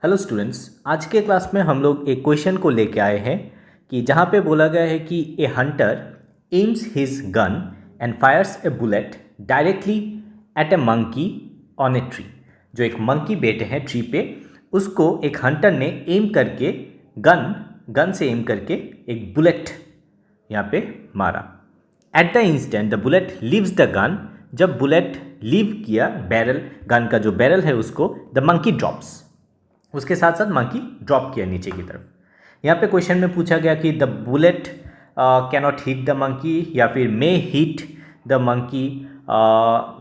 Hello students, आज के class में हम लोग एक क्वेश्चन को लेके आए हैं कि जहाँ पे बोला गया है कि a hunter aims his gun and fires a bullet directly at a monkey on a tree. जो एक मंकी बैठे हैं ट्री पे, उसको एक हंटर ने एम करके गन से एम करके एक बुलेट यहाँ पे मारा। At the instant the bullet leaves the gun. जब बुलेट लीव किया बैरल, गन का जो बैरल है उसको, द मंकी ड्रॉप्स, उसके साथ साथ मंकी ड्रॉप किया नीचे की तरफ। यहाँ पे क्वेश्चन में पूछा गया कि the bullet cannot hit the monkey या फिर मे हिट द मंकी।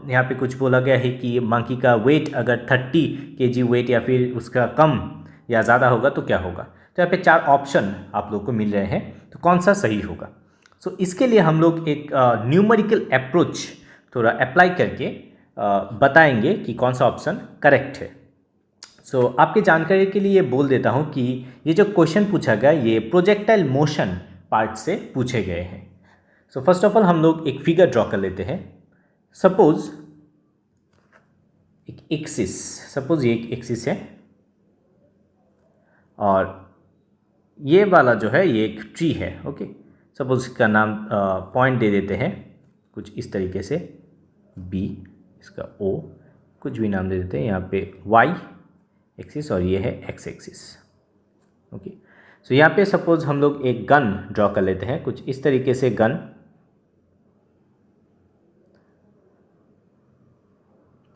यहाँ पे कुछ बोला गया है कि मंकी का वेट अगर 30 kg वेट या फिर उसका कम या ज़्यादा होगा तो क्या होगा। तो यहाँ पे 4 ऑप्शन आप लोग को मिल रहे हैं, तो कौन सा सही होगा। सो इसके लिए हम लोग एक न्यूमेरिकल अप्रोच थोड़ा अप्लाई करके बताएंगे कि कौन सा ऑप्शन करेक्ट है। सो आपकी जानकारी के लिए बोल देता हूँ कि ये जो क्वेश्चन पूछा गया ये प्रोजेक्टाइल मोशन पार्ट से पूछे गए हैं। सो फर्स्ट ऑफ ऑल हम लोग एक फिगर ड्रॉ कर लेते हैं। सपोज ये एक एक्सिस है और ये वाला जो है ये एक ट्री है। ओके, सपोज इसका नाम पॉइंट दे देते हैं कुछ इस तरीके से, बी, इसका ओ, कुछ भी नाम दे देते हैं। यहाँ पे वाई एक्सिस और ये है एक्स एक्सिस। ओके, सो यहाँ पे सपोज हम लोग एक गन ड्रॉ कर लेते हैं कुछ इस तरीके से, गन।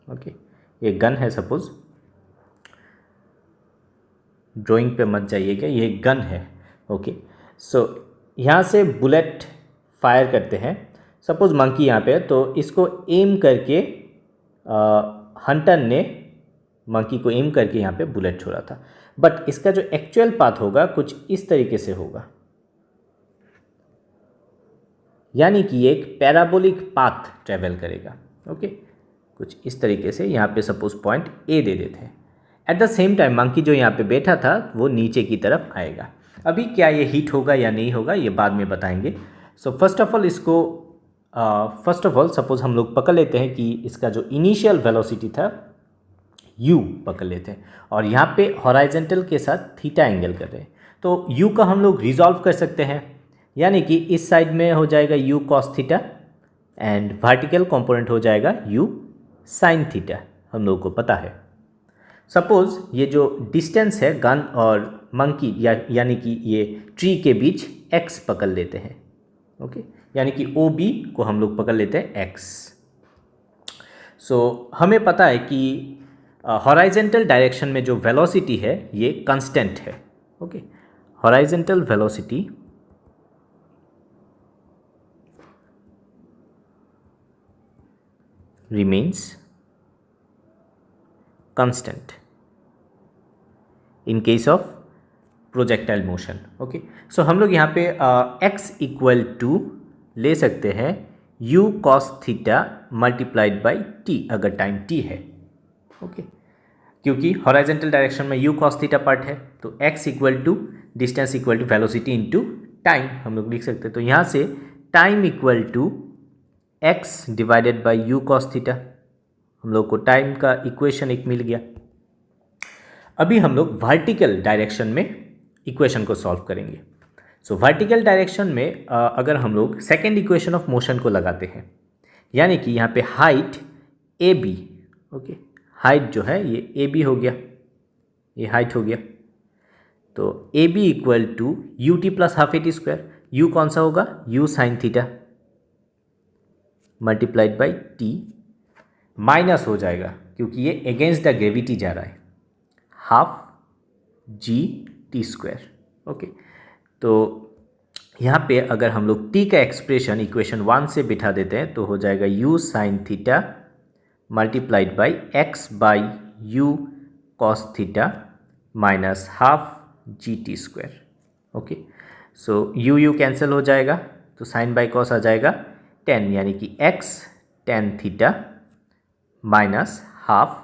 ओके, ये गन है सपोज, ड्राइंग पे मत जाइएगा, ये गन है। ओके, सो यहाँ से बुलेट फायर करते हैं। सपोज मंकी यहाँ पे है तो इसको एम करके हंटर ने मंकी को एम करके यहाँ पे बुलेट छोड़ा था, बट इसका जो एक्चुअल पाथ होगा कुछ इस तरीके से होगा, यानी कि एक पैराबोलिक पाथ ट्रेवल करेगा। ओके, कुछ इस तरीके से यहाँ पे सपोज पॉइंट ए दे देते हैं। At the same time monkey जो यहाँ पे बैठा था वो नीचे की तरफ आएगा। अभी क्या ये हिट होगा या नहीं होगा ये बाद में बताएंगे। So first of all suppose हम लोग पकड़ लेते हैं कि इसका जो इनिशियल वेलोसिटी था u पकड़ लेते हैं और यहाँ पे हॉराइजेंटल के साथ थीटा एंगल कर रहे हैं, तो u का हम लोग रिजॉल्व कर सकते हैं, यानी कि इस साइड में हो जाएगा u cos theta and vertical component हो जाएगा u sin थीटा, हम लोगों को पता है। सपोज ये जो डिस्टेंस है गन और मंकी यानी कि ये ट्री के बीच x पकड़ लेते हैं। ओके, यानी कि OB को हम लोग पकड़ लेते हैं x। सो हमें पता है कि हॉराइजेंटल डायरेक्शन में जो वेलोसिटी है ये कांस्टेंट है। Okay, horizontal velocity remains constant in case of projectile motion. Okay, so हम लोग यहाँ पे x इक्वल टू ले सकते हैं u cos theta multiplied by t अगर टाइम t है। ओके, क्योंकि हॉराइजेंटल डायरेक्शन में u cos थीटा पार्ट है तो x equal to distance equal to velocity into time हम लोग लिख सकते हैं। तो यहाँ से time equal to x divided by u cos theta, हम लोग को टाइम का इक्वेशन एक मिल गया। अभी हम लोग वर्टिकल डायरेक्शन में इक्वेशन को सॉल्व करेंगे। सो वर्टिकल डायरेक्शन में अगर हम लोग सेकेंड इक्वेशन ऑफ मोशन को लगाते हैं, यानी कि यहाँ पे हाइट AB, ओके, हाइट जो है ये AB हो गया, ये हाइट हो गया, तो AB equal to UT plus half AT square, U कौन सा होगा U sine theta multiplied by T, minus हो जाएगा क्योंकि ये अगेंस्ट द ग्रेविटी जा रहा है, हाफ GT स्क्वायर। ओके, तो यहाँ पे अगर हम लोग T का एक्सप्रेशन इक्वेशन 1 से बिठा देते हैं तो हो जाएगा U sine theta multiplied by x by u cos theta minus half GT square. Okay, so u cancel हो जाएगा तो साइन बाई कॉस आ जाएगा 10, यानी कि x tan theta minus half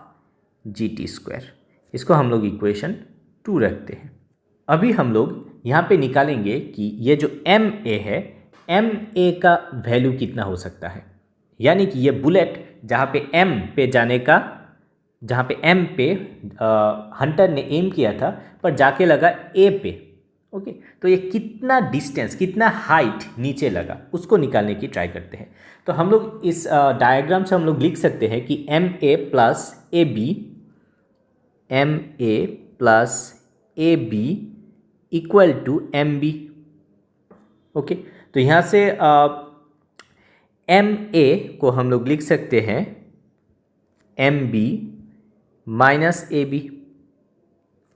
GT square. इसको हम लोग इक्वेशन 2 रखते हैं। अभी हम लोग यहाँ पे निकालेंगे कि ये जो MA है, MA का वैल्यू कितना हो सकता है, यानी कि ये बुलेट जहाँ पे M पे जाने का जहाँ पे एम पे हंटर ने एम किया था पर जाके लगा ए पे। ओके, तो ये कितना डिस्टेंस, कितना हाइट नीचे लगा उसको निकालने की ट्राई करते हैं। तो हम लोग इस डायग्राम से हम लोग लिख सकते हैं कि M A plus A B, M A plus A B equal to M B. Okay, तो यहाँ से एम ए को हम लोग लिख सकते हैं M B minus A B.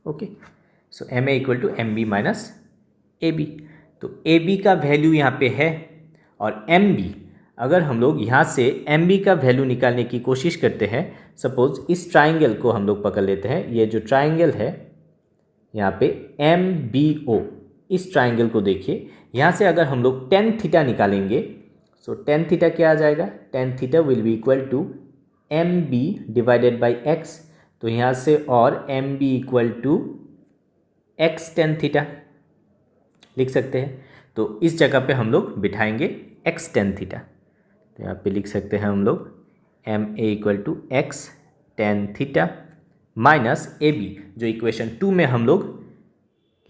Okay, so M A equal to M B minus A B. तो ए बी का वैल्यू यहाँ पे है और एम बी, अगर हम लोग यहाँ से एम बी का वैल्यू निकालने की कोशिश करते हैं, सपोज इस ट्राइंगल को हम लोग पकड़ लेते हैं, ये जो ट्राइंगल है यहाँ पे एम बी ओ, इस ट्राइंगल को देखिए, यहाँ से अगर हम लोग टेन थीटा निकालेंगे, सो टेन थीटा क्या आ जाएगा, tan theta will be equal to M B divided by X. तो यहाँ से और M B equal to X tan theta लिख सकते हैं। तो इस जगह पे हम लोग बिठाएंगे एक्स टेन थीटा, तो यहाँ पे लिख सकते हैं हम लोग M A equal to X tan theta minus A B, जो इक्वेशन 2 में हम लोग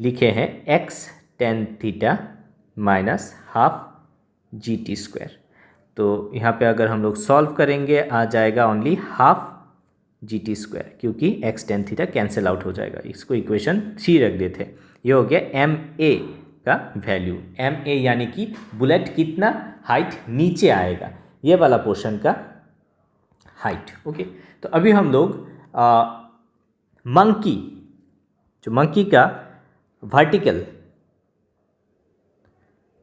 लिखे हैं X tan theta minus half G T square. तो यहाँ पे अगर हम लोग सॉल्व करेंगे आ जाएगा only half G T square, क्योंकि X tan theta cancel out हो जाएगा। इसको इक्वेशन 3 रख देते हैं। ये हो गया एम ए का वैल्यू, एम ए यानी कि बुलेट कितना हाइट नीचे आएगा, ये वाला पोर्शन का हाइट। ओके, तो अभी हम लोग मंकी, जो मंकी का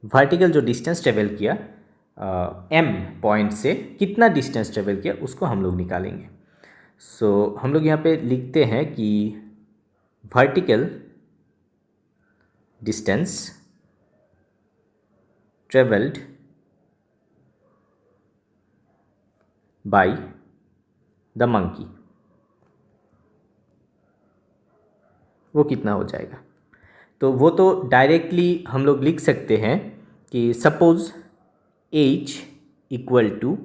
वर्टिकल जो डिस्टेंस ट्रेवल किया एम पॉइंट से, कितना डिस्टेंस ट्रेवल किया उसको हम लोग निकालेंगे। सो हम लोग यहाँ पे लिखते हैं कि vertical distance travelled by the monkey, वो कितना हो जाएगा। तो वो तो डायरेक्टली हम लोग लिख सकते हैं कि suppose h equal to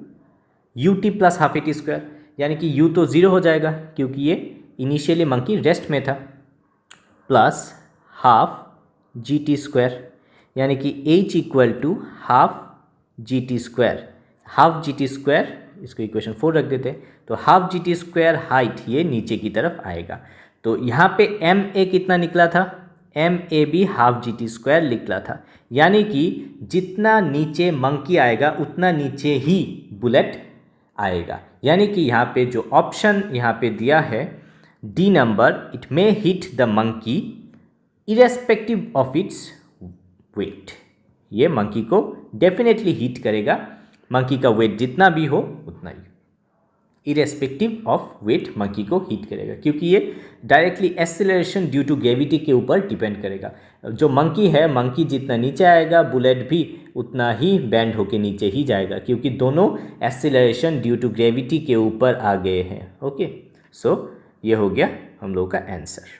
U T plus half A T square, यानी कि u तो ज़ीरो हो जाएगा क्योंकि ये इनिशियली मंकी रेस्ट में था, plus half G T square, यानी कि h equal to half G T square. Half G T square, इसको इक्वेशन 4 रख देते हैं, तो half G T square height ये नीचे की तरफ आएगा। तो यहाँ पे एम ए कितना निकला था, M A B half G T square निकला था, यानी कि जितना नीचे मंकी आएगा उतना नीचे ही बुलेट आएगा। यानी कि यहाँ पे जो ऑप्शन यहाँ पे दिया है D number, it may hit the monkey irrespective of its weight, ये मंकी को डेफिनेटली हिट करेगा, मंकी का वेट जितना भी हो उतना ही, इरेस्पेक्टिव ऑफ वेट मंकी को हिट करेगा, क्योंकि ये directly acceleration due to gravity के ऊपर डिपेंड करेगा। जो मंकी है, मंकी जितना नीचे आएगा बुलेट भी उतना ही बैंड होके नीचे ही जाएगा, क्योंकि दोनों एक्सेलरेशन ड्यू टू ग्रेविटी के ऊपर आ गए हैं। ओके, सो ये हो गया हम लोग का आंसर।